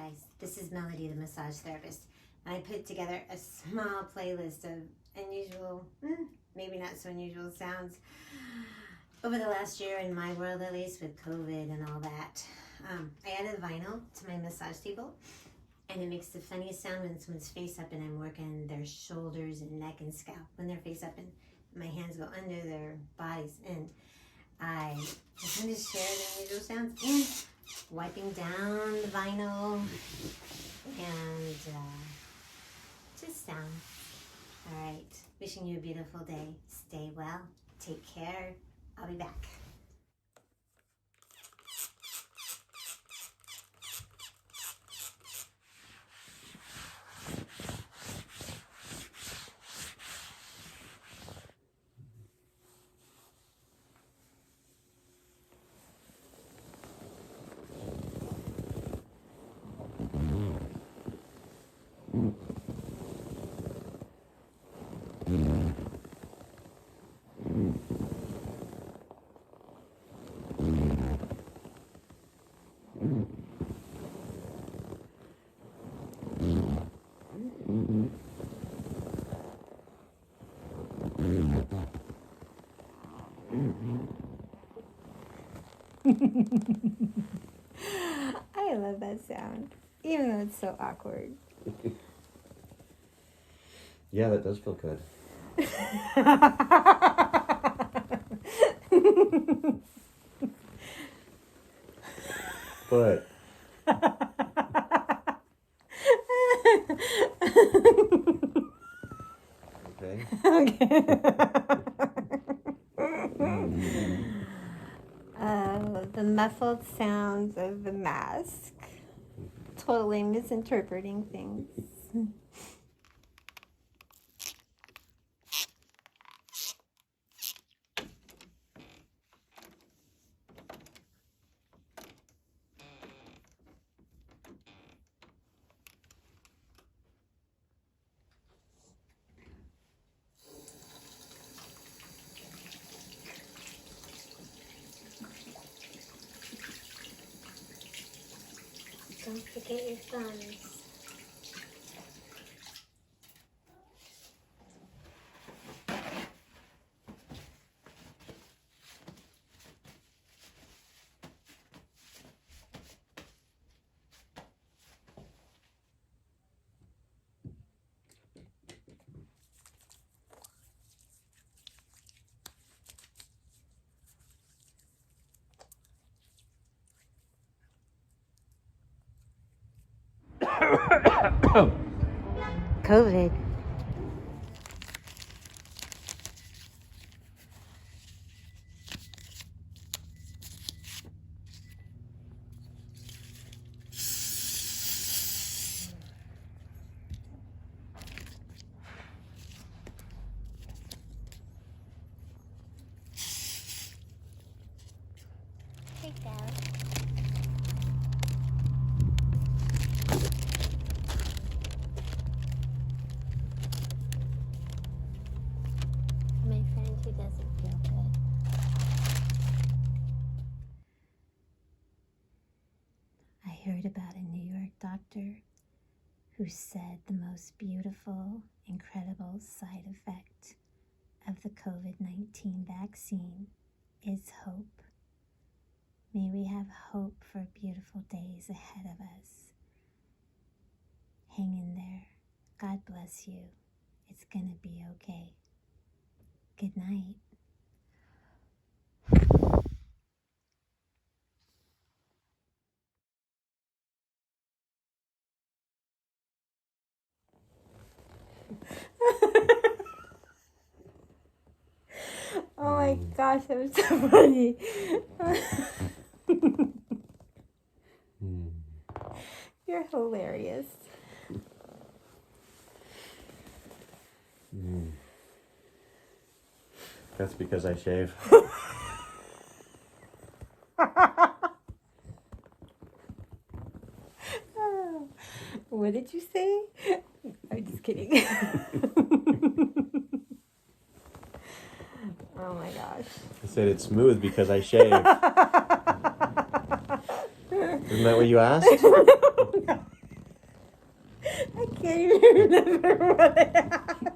guys, this is Melody, the massage therapist, and I put together a small playlist of unusual, maybe not so unusual sounds over the last year, in my world at least, with COVID and all that. I added vinyl to my massage table, and it makes the funniest sound when someone's face up and I'm working their shoulders and neck and scalp. When they're face up and my hands go under their bodies, and I just want to share the unusual sounds and wiping down the vinyl and just sound. All right, wishing you a beautiful day. Stay well, take care. I'll be back. I love that sound, even though it's so awkward. Yeah, that does feel good. But okay. The muffled sounds of the mask. Totally misinterpreting things. Don't forget your thumbs. COVID. Hey, Dad. My friend who doesn't feel good. I heard about a New York doctor who said the most beautiful, incredible side effect of the COVID-19 vaccine is hope. May we have hope for beautiful days ahead of us. Hang in there. God bless you. It's gonna be okay. Good night. Oh my gosh, that was so funny. You're hilarious. That's because I shave. What did you say? I'm just kidding. Oh my gosh. I said it's smooth because I shave. Isn't that what you asked? No. can't even remember what